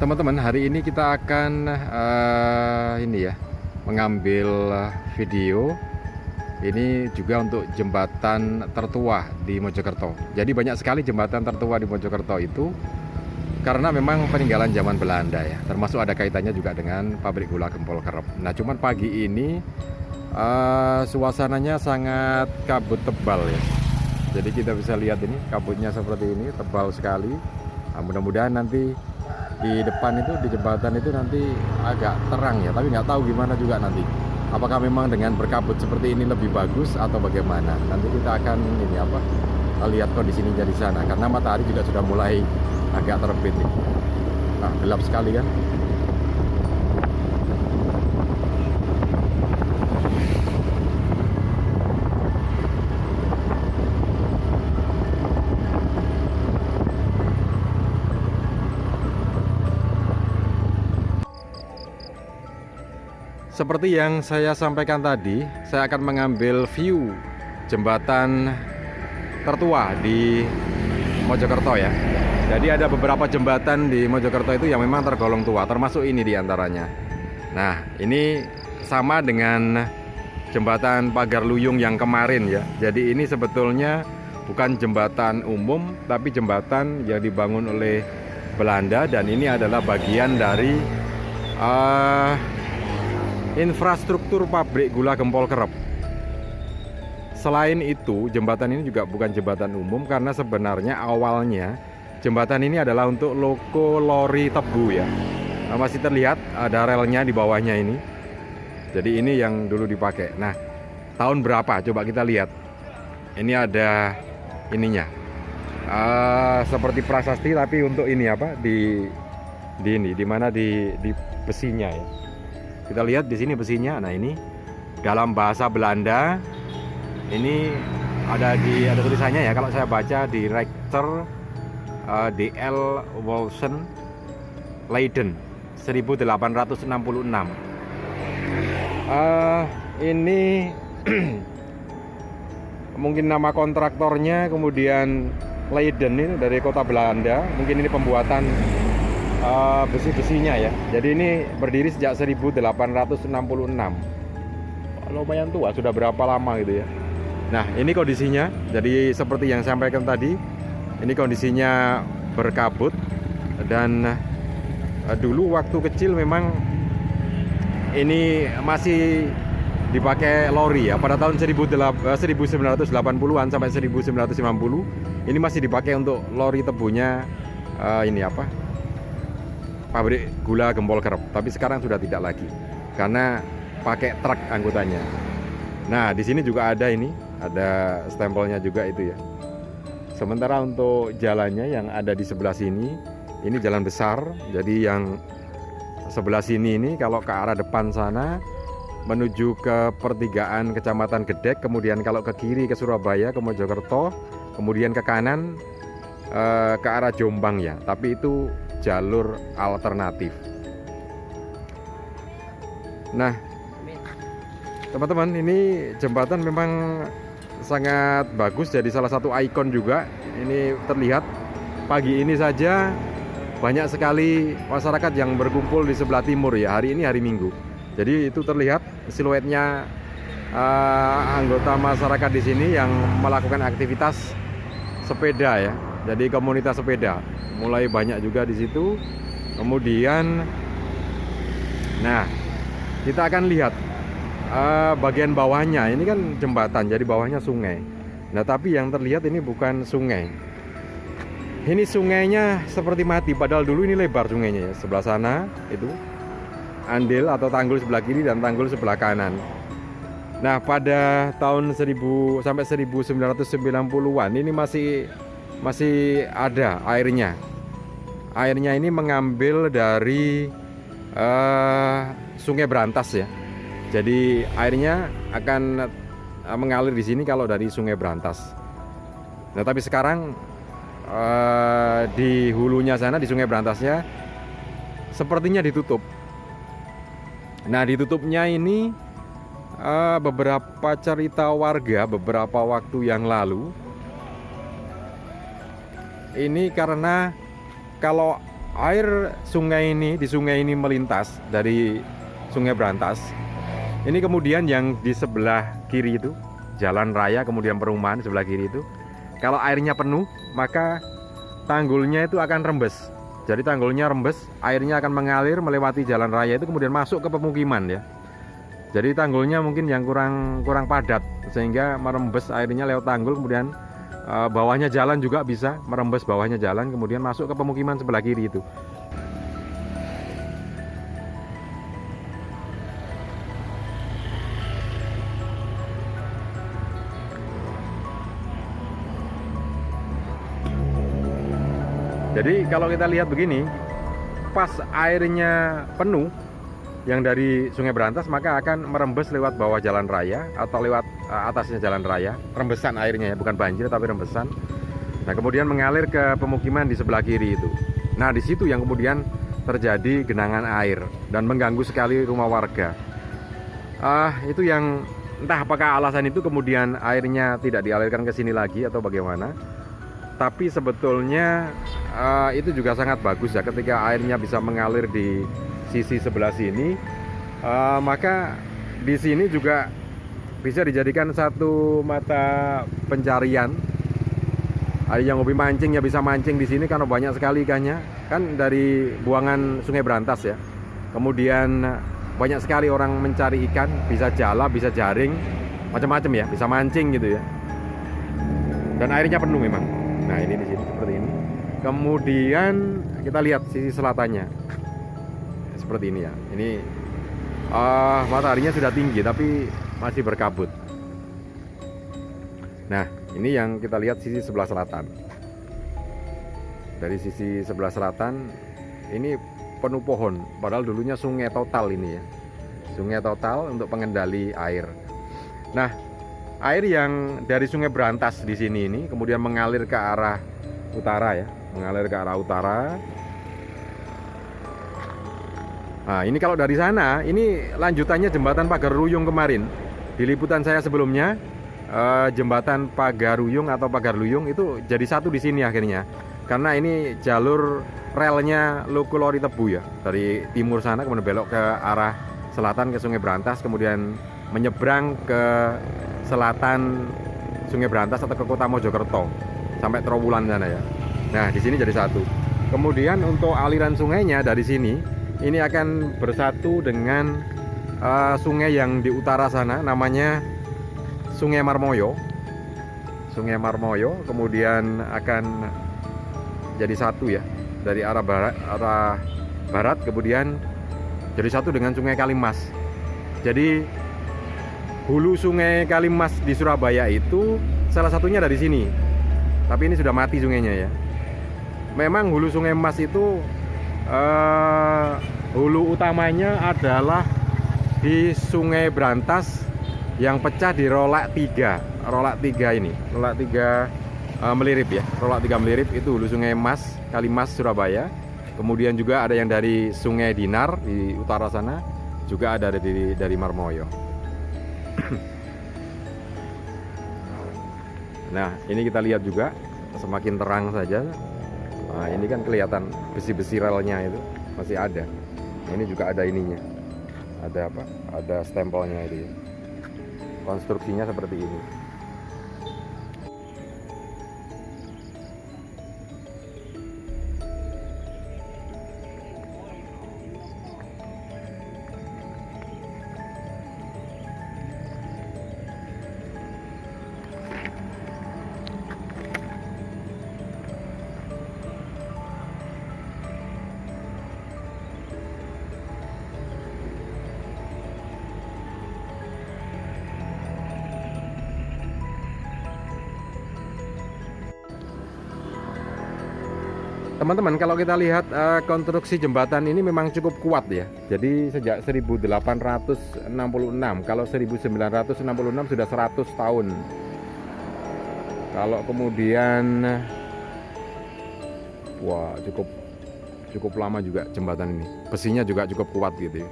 Teman-teman, hari ini kita akan mengambil video ini juga untuk jembatan tertua di Mojokerto. Jadi banyak sekali jembatan tertua di Mojokerto itu karena memang peninggalan zaman Belanda ya. Termasuk ada kaitannya juga dengan pabrik gula Gempol Kerep. Nah, cuman pagi ini suasananya sangat kabut tebal ya. Jadi kita bisa lihat ini kabutnya seperti ini, tebal sekali. Nah, mudah-mudahan nanti di depan itu, di jembatan itu nanti agak terang ya, tapi nggak tahu gimana juga nanti. Apakah memang dengan berkabut seperti ini lebih bagus atau bagaimana? Nanti kita akan lihat kondisinya di sana, karena matahari juga sudah mulai agak terbit nih. Nah, gelap sekali kan? Seperti yang saya sampaikan tadi, saya akan mengambil view jembatan tertua di Mojokerto ya. Jadi ada beberapa jembatan di Mojokerto itu yang memang tergolong tua, termasuk ini diantaranya. Nah, ini sama dengan jembatan Pagar Luyung yang kemarin ya. Jadi ini sebetulnya bukan jembatan umum, tapi jembatan yang dibangun oleh Belanda, dan ini adalah bagian dari infrastruktur pabrik gula Gempol Kerep. Selain itu, jembatan ini juga bukan jembatan umum karena sebenarnya awalnya jembatan ini adalah untuk loko lori tebu ya. Nah, masih terlihat ada relnya di bawahnya ini. Jadi ini yang dulu dipakai. Nah, tahun berapa? Coba kita lihat. Ini ada ininya. Seperti prasasti, tapi untuk ini di mana di besinya ya. Kita lihat di sini besinya. Nah, ini dalam bahasa Belanda ini ada tulisannya ya. Kalau saya baca di Rector DL Wolsen Leiden 1866. Ini mungkin nama kontraktornya, kemudian Leiden ini dari kota Belanda. Mungkin ini pembuatan besi-besinya ya. Jadi ini berdiri sejak 1866. Lumayan tua, sudah berapa lama gitu ya. Nah, ini kondisinya. Jadi seperti yang saya sampaikan tadi, ini kondisinya berkabut. Dan dulu waktu kecil memang ini masih dipakai lori ya. Pada tahun 1980-an sampai 1990 ini masih dipakai untuk lori tebunya pabrik gula Gempol Kerep. Tapi sekarang sudah tidak lagi karena pakai truk angkutannya. Nah, di sini juga ada stempelnya juga itu ya. Sementara untuk jalannya yang ada di sebelah sini, ini jalan besar. Jadi yang sebelah sini ini kalau ke arah depan sana menuju ke pertigaan Kecamatan Gedek, kemudian kalau ke kiri ke Surabaya, ke Mojokerto, kemudian ke kanan ke arah Jombang ya. Tapi itu jalur alternatif. Nah, teman-teman, ini jembatan memang sangat bagus, jadi salah satu ikon juga. Ini terlihat pagi ini saja banyak sekali masyarakat yang berkumpul di sebelah timur ya. Hari ini hari Minggu, jadi itu terlihat siluetnya anggota masyarakat di sini yang melakukan aktivitas sepeda ya. Jadi komunitas sepeda mulai banyak juga di situ. Kemudian, nah, kita akan lihat bagian bawahnya. Ini kan jembatan, jadi bawahnya sungai. Nah, tapi yang terlihat ini bukan sungai. Ini sungainya seperti mati, padahal dulu ini lebar sungainya ya. Sebelah sana itu andil atau tanggul sebelah kiri dan tanggul sebelah kanan. Nah, pada tahun 1000 sampai 1990-an ini masih ada airnya. Airnya ini mengambil dari Sungai Brantas ya. Jadi airnya akan mengalir di sini kalau dari Sungai Brantas. Nah, tapi sekarang di hulunya sana, di Sungai Brantasnya, sepertinya ditutup. Nah, ditutupnya ini beberapa cerita warga beberapa waktu yang lalu. Ini karena kalau air sungai ini, di sungai ini melintas dari Sungai Brantas. Ini kemudian yang di sebelah kiri itu jalan raya, kemudian perumahan sebelah kiri itu, kalau airnya penuh maka tanggulnya itu akan rembes. Jadi tanggulnya rembes, airnya akan mengalir melewati jalan raya itu kemudian masuk ke pemukiman ya. Jadi tanggulnya mungkin yang kurang padat sehingga merembes airnya lewat tanggul, kemudian bawahnya jalan juga bisa merembes bawahnya jalan, kemudian masuk ke pemukiman sebelah kiri itu. Jadi kalau kita lihat begini, pas airnya penuh yang dari Sungai Brantas maka akan merembes lewat bawah jalan raya atau lewat atasnya jalan raya. Rembesan airnya ya, bukan banjir tapi rembesan. Nah, kemudian mengalir ke pemukiman di sebelah kiri itu. Nah, di situ yang kemudian terjadi genangan air dan mengganggu sekali rumah warga. Itu yang entah apakah alasan itu kemudian airnya tidak dialirkan ke sini lagi atau bagaimana. Tapi sebetulnya itu juga sangat bagus ya ketika airnya bisa mengalir di sisi sebelah sini, maka di sini juga bisa dijadikan satu mata pencarian. Ada yang hobi mancing ya bisa mancing di sini karena banyak sekali ikannya kan dari buangan Sungai Brantas ya. Kemudian banyak sekali orang mencari ikan, bisa jala, bisa jaring, macam-macam ya, bisa mancing gitu ya. Dan airnya penuh memang. Nah, ini di sini seperti ini. Kemudian kita lihat sisi selatannya. Seperti ini ya. Ini mataharinya sudah tinggi tapi masih berkabut. Nah, ini yang kita lihat sisi sebelah selatan. Dari sisi sebelah selatan ini penuh pohon, padahal dulunya sungai total ini ya. Sungai total untuk pengendali air. Nah, air yang dari Sungai Brantas di sini ini kemudian mengalir ke arah utara ya, mengalir ke arah utara. Nah, ini kalau dari sana, ini lanjutannya jembatan Pagaruyung kemarin. Di liputan saya sebelumnya, jembatan Pagaruyung atau Pagarluyung itu jadi satu di sini akhirnya. Karena ini jalur relnya Lokulori Tebu ya, dari timur sana kemudian belok ke arah selatan ke Sungai Brantas, kemudian menyeberang ke selatan Sungai Brantas atau ke Kota Mojokerto sampai Trowulan sana ya. Nah, di sini jadi satu. Kemudian untuk aliran sungainya dari sini ini akan bersatu dengan sungai yang di utara sana, namanya Sungai Marmoyo. Sungai Marmoyo kemudian akan jadi satu ya dari arah barat kemudian jadi satu dengan Sungai Kalimas. Jadi hulu Sungai Kalimas di Surabaya itu salah satunya dari sini. Tapi ini sudah mati sungainya ya. Memang hulu Sungai Mas itu hulu utamanya adalah di Sungai Brantas yang pecah di Rolak 3. Rolak 3 ini, Rolak 3 Melirip ya. Rolak 3 Melirip itu hulu Sungai Mas, Kalimas Surabaya. Kemudian juga ada yang dari Sungai Dinar di utara sana, juga ada dari Marmoyo. Nah, ini kita lihat juga semakin terang saja. Nah, ini kan kelihatan besi-besi relnya itu masih ada. Ini juga ada ininya. Ada apa? Ada stempelnya itu ya. Konstruksinya seperti ini. Teman-teman, kalau kita lihat konstruksi jembatan ini memang cukup kuat ya. Jadi sejak 1866, kalau 1966 sudah 100 tahun. Kalau kemudian wah, cukup lama juga jembatan ini. Besinya juga cukup kuat gitu ya.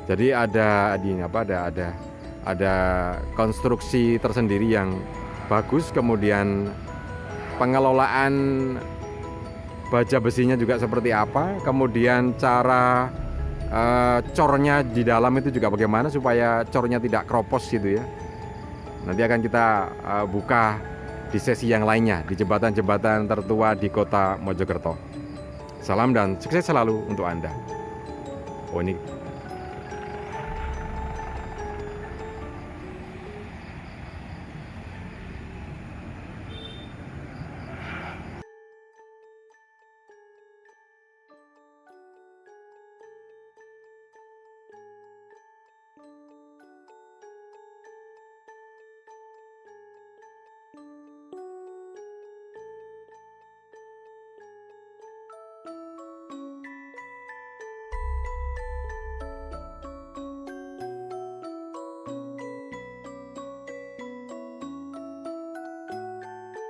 Jadi ada konstruksi tersendiri yang bagus, kemudian pengelolaan baja besinya juga seperti apa, kemudian cara cornya di dalam itu juga bagaimana supaya cornya tidak kropos gitu ya. Nanti akan kita buka di sesi yang lainnya di jembatan-jembatan tertua di kota Mojokerto. Salam dan sukses selalu untuk Anda. Oh, ini